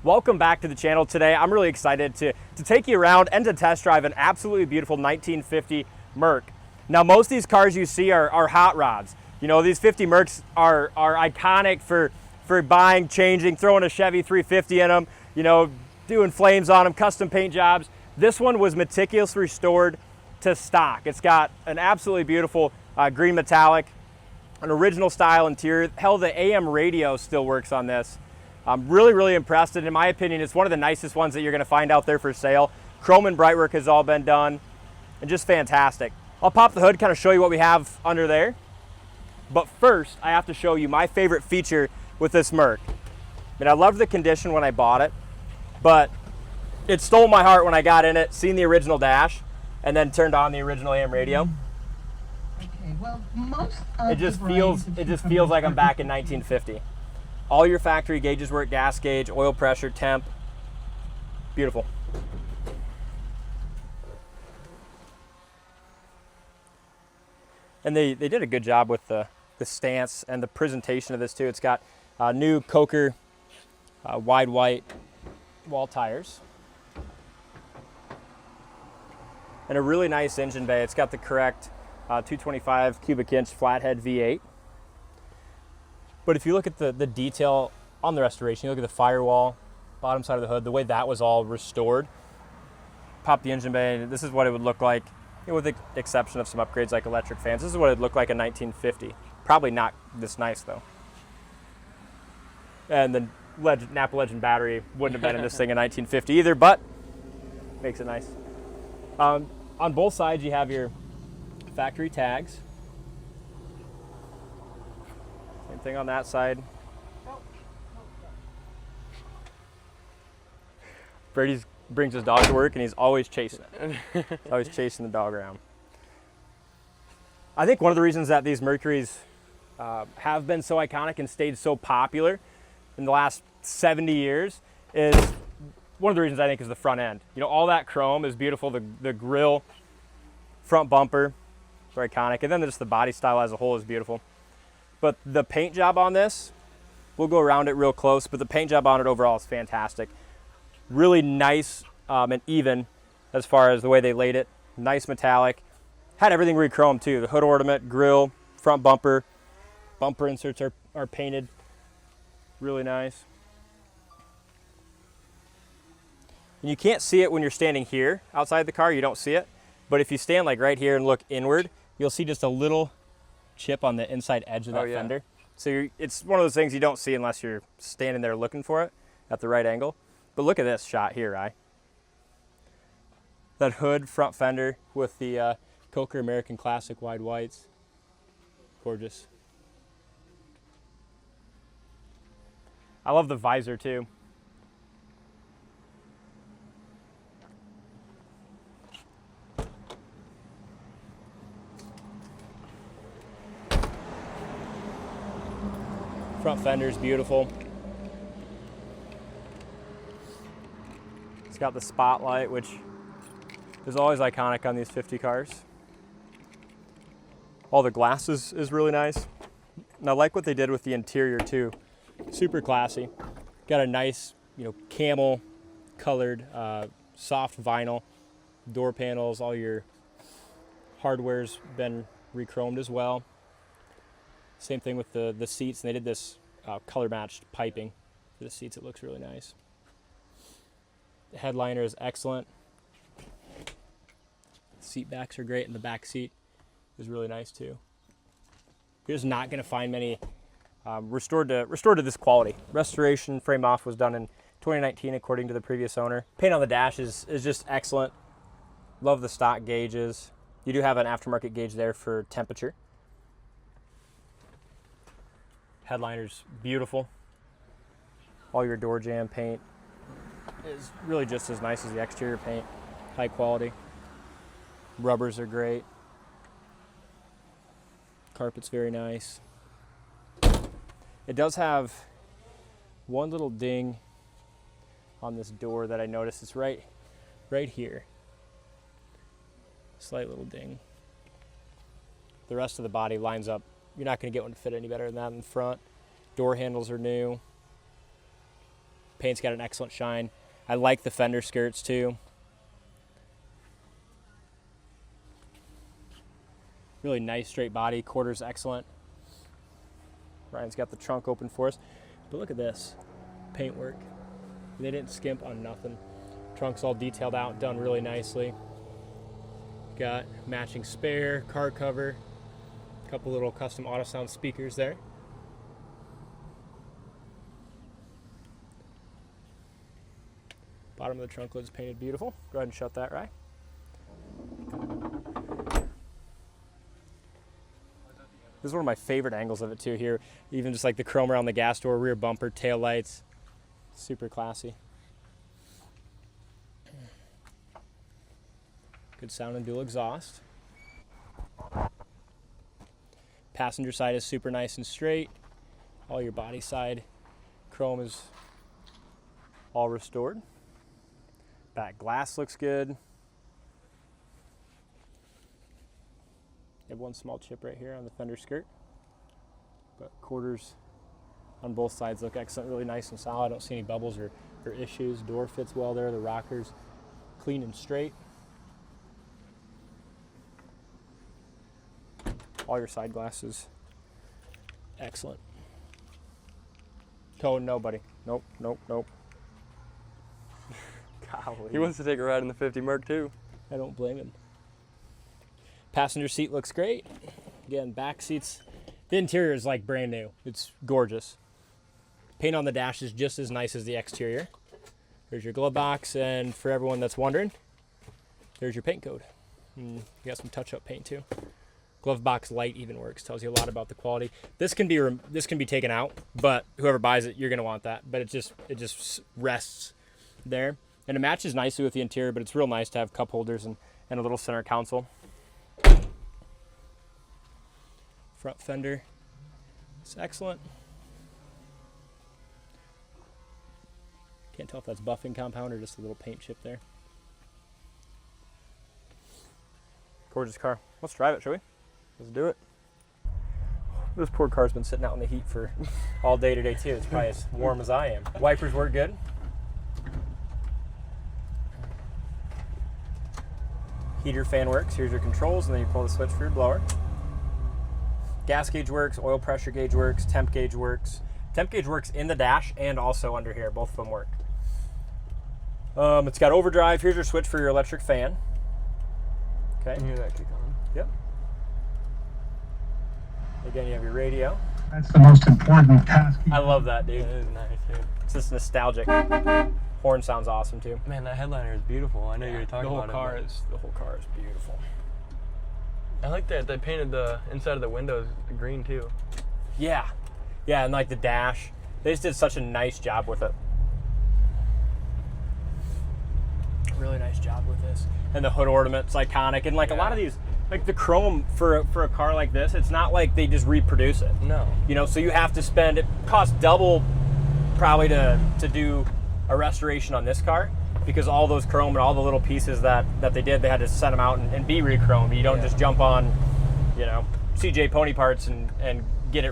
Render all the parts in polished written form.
Welcome back to the channel today. I'm really excited to take you around and to test drive an absolutely beautiful 1950 Merc. Now, most of these cars you see are hot rods. You know, these 50 Mercs are iconic for buying, changing, throwing a Chevy 350 in them, you know, doing flames on them, custom paint jobs. This one was meticulously restored to stock. It's got an absolutely beautiful green metallic, an original style interior. Hell, the AM radio still works on this. I'm really impressed, and in my opinion, it's one of the nicest ones that you're gonna find out there for sale. Chrome and bright work has all been done, and just fantastic. I'll pop the hood, kind of show you what we have under there. But first, I have to show you my favorite feature with this Merc. I mean, I loved the condition when I bought it, but it stole my heart when I got in it, seen the original dash, and then turned on the original AM radio. Okay, well, it just feels like I'm back in 1950. All your factory gauges work, gas gauge, oil pressure, temp. Beautiful. And they did a good job with the stance and the presentation of this too. It's got new Coker wide white wall tires. And a really nice engine bay. It's got the correct 225 cubic inch flathead V8. But if you look at the detail on the restoration, you look at the firewall, bottom side of the hood, the way that was all restored, pop the engine bay, and this is what it would look like, you know, with the exception of some upgrades like electric fans. This is what it looked like in 1950. Probably not this nice though. And the Napa Legend battery wouldn't have been in this thing in 1950 either, but makes it nice. On both sides you have your factory tags. Same thing on that side. Brady brings his dog to work and he's always chasing it. He's always chasing the dog around. I think one of the reasons that these Mercuries have been so iconic and stayed so popular in the last 70 years is, one of the reasons I think is the front end. You know, all that chrome is beautiful. The grille, front bumper, are iconic. And then just the body style as a whole is beautiful. But the paint job on this, we'll go around it real close, but the paint job on it overall is fantastic. Really nice and even as far as the way they laid it. Nice metallic. Had everything re-chromed too. The hood ornament, grille, front bumper. Bumper inserts are painted. Really nice. And you can't see it when you're standing here outside the car. You don't see it. But if you stand like right here and look inward, you'll see just a little chip on the inside edge of that fender. So it's one of those things you don't see unless you're standing there looking for it at the right angle. But look at this shot here, Rye. That hood front fender with the Coker American Classic wide whites. Gorgeous. I love the visor too. Front fender is beautiful. It's got the spotlight, which is always iconic on these 50 cars. All the glass is really nice. And I like what they did with the interior too. Super classy. Got a nice, you know, camel colored soft vinyl door panels. All your hardware's been re-chromed as well. Same thing with the seats, and they did this color matched piping for the seats. It looks really nice. The headliner is excellent. Seat backs are great, and the back seat is really nice too. You're just not going to find many restored to this quality. Restoration frame off was done in 2019 according to the previous owner. Paint on the dash is just excellent. Love the stock gauges. You do have an aftermarket gauge there for temperature. Headliner's beautiful. All your door jamb paint is really just as nice as the exterior paint. High quality. Rubbers are great. Carpet's very nice. It does have one little ding on this door that I noticed. It's right here. Slight little ding. The rest of the body lines up. You're not going to get one to fit any better than that in the front. Door handles are new. Paint's got an excellent shine. I like the fender skirts too. Really nice straight body, quarters excellent. Ryan's got the trunk open for us. But look at this paintwork. They didn't skimp on nothing. Trunk's all detailed out, done really nicely. Got matching spare, car cover, a couple little custom auto sound speakers there. Bottom of the trunk lid's painted beautiful. Go ahead and shut that, Ryan. This is one of my favorite angles of it too here. Even just like the chrome around the gas door, rear bumper, tail lights. Super classy. Good sound and dual exhaust. Passenger side is super nice and straight. All your body side chrome is all restored. Back glass looks good. You have one small chip right here on the fender skirt, but quarters on both sides look excellent, really nice and solid. I don't see any bubbles or issues. Door fits well there. The rockers clean and straight. All your side glasses excellent. Tone, nobody. Nope, nope, nope. Golly. He wants to take a ride in the 50 Merc too. I don't blame him. Passenger seat looks great. Again, back seats. The interior is like brand new. It's gorgeous. Paint on the dash is just as nice as the exterior. There's your glove box, and for everyone that's wondering, there's your paint code. You got some touch-up paint too. Glove box light even works. Tells you a lot about the quality. This can be taken out, but whoever buys it, you're gonna want that. But it just rests there. And it matches nicely with the interior, but it's real nice to have cup holders and a little center console. Front fender, it's excellent. Can't tell if that's buffing compound or just a little paint chip there. Gorgeous car. Let's drive it, shall we? Let's do it. This poor car's been sitting out in the heat for all day today too. It's probably as warm as I am. Wipers work good. Heater fan works. Here's your controls, and then you pull the switch for your blower. Gas gauge works, oil pressure gauge works, temp gauge works. Temp gauge works in the dash and also under here. Both of them work. It's got overdrive. Here's your switch for your electric fan. Okay. You hear that kick on? Yep. Again, you have your radio. That's the most important task. I love that, dude. It is nice, dude. It's just nostalgic. Horn sounds awesome too. Man, that headliner is beautiful. I know you were talking about it. The whole car is beautiful. I like that they painted the inside of the windows green too. Yeah, yeah, and like the dash, they just did such a nice job with it. Really nice job with this. And the hood ornament's iconic, and like a lot of these, like the chrome for a car like this, it's not like they just reproduce it. No. You know, so you have to spend. It costs double, probably to do a restoration on this car, because all those chrome and all the little pieces that they did, they had to send them out and be re-chromed. You don't just jump on, you know, CJ Pony parts and get it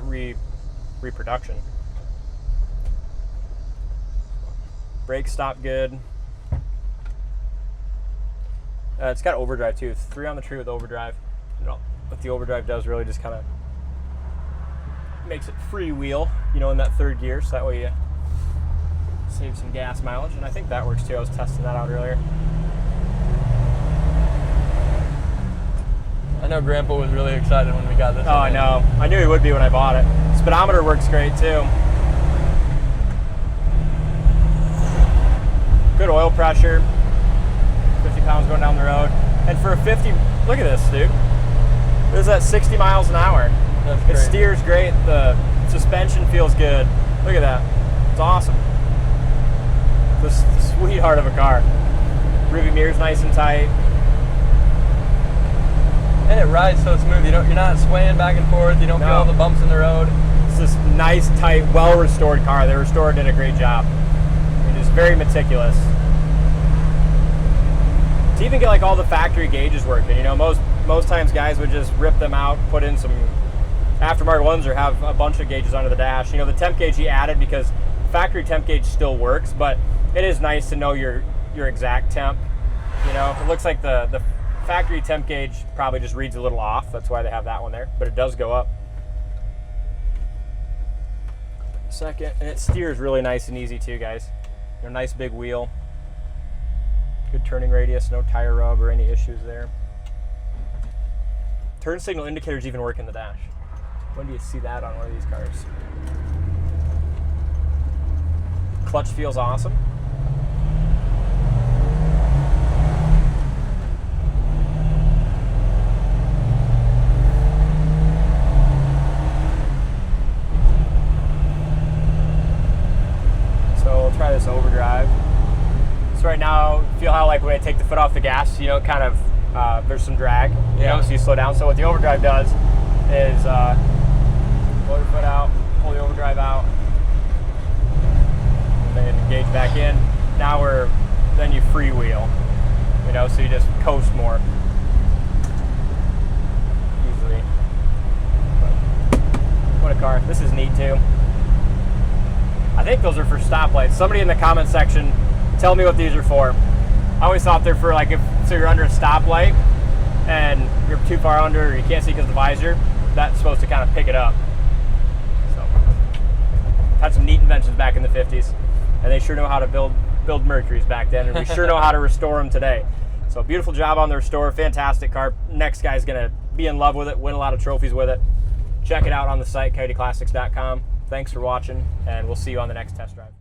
reproduction. Brakes stop good. It's got overdrive too. It's 3 on the tree with overdrive. You know, what the overdrive does really just kind of makes it freewheel, you know, in that third gear, so that way you save some gas mileage, and I think that works too. I was testing that out earlier. I know Grandpa was really excited when we got this. Oh, I know. I knew he would be when I bought it. Speedometer works great too. Good oil pressure. 50 pounds going down the road. And for a 50, look at this, dude. This is at 60 miles an hour. That's It great. steers great. The suspension feels good. Look at that. It's awesome. This sweetheart of a car. Rearview mirror's nice and tight. And it rides so smooth. You're not swaying back and forth. You don't feel all the bumps in the road. It's this nice, tight, well-restored car. The restorer did a great job. It is very meticulous. To even get like all the factory gauges working, you know, most times guys would just rip them out, put in some aftermarket ones, or have a bunch of gauges under the dash. You know, the temp gauge he added because factory temp gauge still works, but it is nice to know your exact temp. You know, it looks like the factory temp gauge probably just reads a little off. That's why they have that one there, but it does go up. Second, and it steers really nice and easy too, guys. A nice big wheel. Good turning radius, no tire rub or any issues there. Turn signal indicators even work in the dash. When do you see that on one of these cars? Clutch feels awesome. So we'll try this overdrive. So right now, feel how like when I take the foot off the gas, you know, kind of there's some drag, you know, so you slow down. So what the overdrive does is pull your foot out, pull the overdrive out, and then engage back in. Now then you freewheel, you know, so you just coast more easily. But what a car. This is neat too. I think those are for stoplights. Somebody in the comment section, tell me what these are for. I always thought they're for like so you're under a stoplight and you're too far under or you can't see because of the visor, that's supposed to kind of pick it up. So, had some neat inventions back in the 50s, and they sure know how to build Mercuries back then, and we sure know how to restore them today. So beautiful job on the restore, fantastic car. Next guy's gonna be in love with it, win a lot of trophies with it. Check it out on the site, coyoteclassics.com. Thanks for watching, and we'll see you on the next test drive.